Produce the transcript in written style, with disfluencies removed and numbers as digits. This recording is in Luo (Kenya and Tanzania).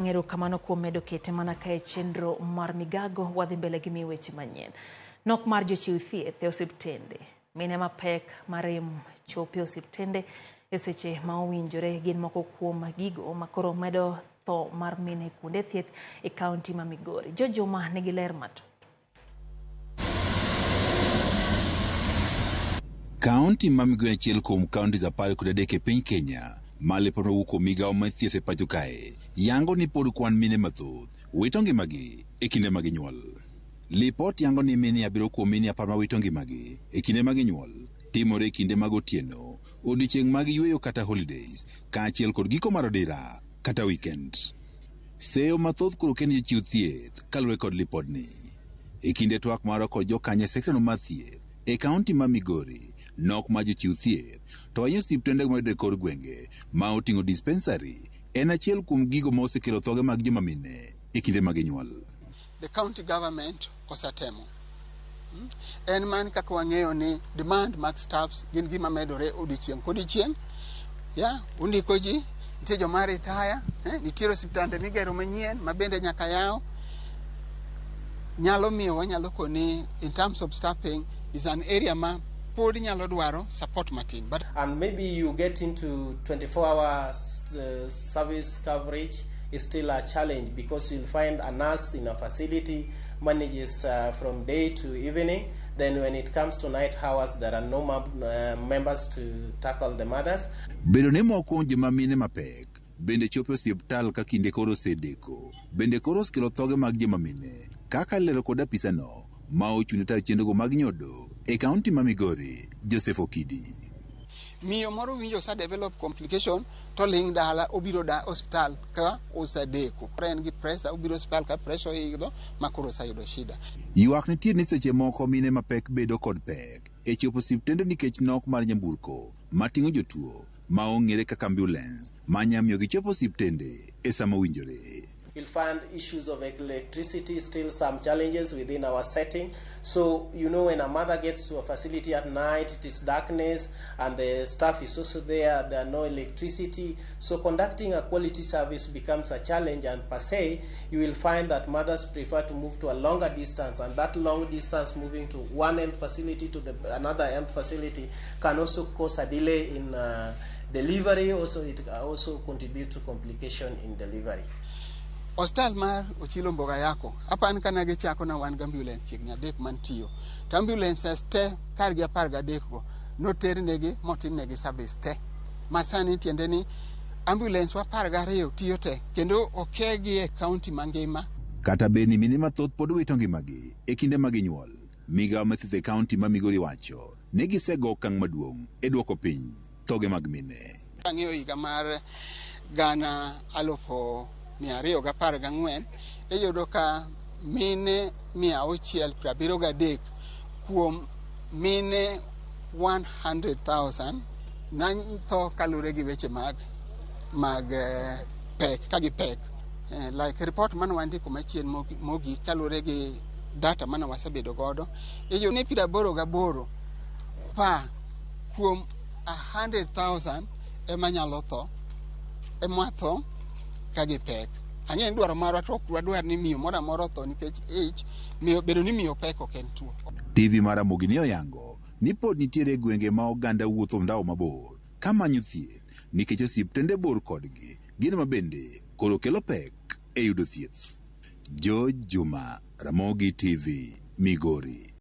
Ngero kamano kuom medo kete mana kae chenro mar migago wadhi mbele gi weche manyien. Nok mar jochiw thieth e osiptende. Mine mapek marem chope osiptende e seche ma owinjore gin moko kuom gigo makoro medo tho mar mine kuonde thieth e kaonti ma Migori. Jojoma nigi ler matut. Kaonti ma Migori achiel kuom kaonti za 13 e piny Kenya. Male pono wuko migao ma thieth e pacho kae yango ni pod kwan mine mathoth wito ngimagi e kinde mag nyuol. Lipot yango ni mine 7 kuom mine 10 ma wito ngimagi e kinde mag nyuol timore e kinde mag otieno, odiechieng' mag yweyo kata holidays, kaachiel kod giko mar odira kata weekend. Seyo mathoth koro ken jochiw thieth kaluwore kod lipodni. E kinde twak maro kod jokanye sekretariat mar thieth e kaonti ma Migori, nok ma jochiw thieth to ayo osiptende mayudore kor gwenge ma oting'o dispensary en achiel kuom gigo ma osekelo thoge mag joma mine e kinde mag nyuol. The county government osatemo. En man kaka wang'eyo ni demand mag staffs gin gima medore odiechieng' kodiechieng'. Undiko ji, nitie joma retire, nitiere osiptande migero manyien ma bende nyaka yaw. Nyalo miyo wanyalo koni in terms of staffing is an area ma pod nyalo dwaro support matin. And maybe you get into 24-hour service coverage is still a challenge because you'll find a nurse in a facility manages from day to evening. Then when it comes to night hours, there are no members to tackle the mothers. Bedo ne moko joma mine mapek bende chopo osiptal ka kinde koro sedeko. Bende koro skelo thoge mag joma mine. Kaka lero kod apisano ma ochune tayo chenrogo mag nyodo e kaonti ma Migori, Joseph Okidi. Miyo moro winjo sa develop complication to ling dala obiro da hospital ka osadeko. En gi pressure obiro hospital ka pressure idho makoro sayudo shida. Ywak nitie ni seche moko mine mapek bedo kod pek e chopo osiptende nikech nok mar nyamburko mating'o jotuo ma ong'ere kaka ambulance ma nyamiyo gichopo osiptende e sama owinjore. You'll find issues of electricity, still some challenges within our setting. So, when a mother gets to a facility at night, it is darkness and the staff is also there are no electricity. So, conducting a quality service becomes a challenge, and per se, you will find that mothers prefer to move to a longer distance, and that long distance moving to one health facility to another health facility can also cause a delay in delivery. Also, it also contribute to complication in delivery. Hostal mar ochilo mboga yako. Apan kana gichako na wan ambulance chiegni 3 mantiyo. To ambulances te kargi 13 go noter negi motim negi service te. Masani tiende ni ambulance wa 12 tiyo te kendo okegi e kaunti mangima. Kata beni mine mathoth pod wito ngimagi e kinde mag nyuol. Migao mathieth e kaonti ma Migori wacho ne gisego okang' maduong' e duoko piny thoge mag mine. Ang'eyo higa mar gana 214 iyudo ka mine 673 kuom mine 100,000 natho kalure gi weche mag pek kagi pek. Like report man wandiko machien mogi kalure gi data mana wasebedo godo iyudo ni 88 pa kuom 100,000 ema nyalo tho ematho kagi pek. Ang'e dwaro marwa to wadwar ni miyo moro amora tho nikech miyo bedo ni miyo pek ok en tuo. TV mar Ramogi ne oyango ni pod nitiere gwenge ma oganda wuotho ndao mabor kamanyo thieth nikech osiptende bor kodgi gin ma bende koro kelo pek e yudo thieth. Juma, Ramogi TV, Migori.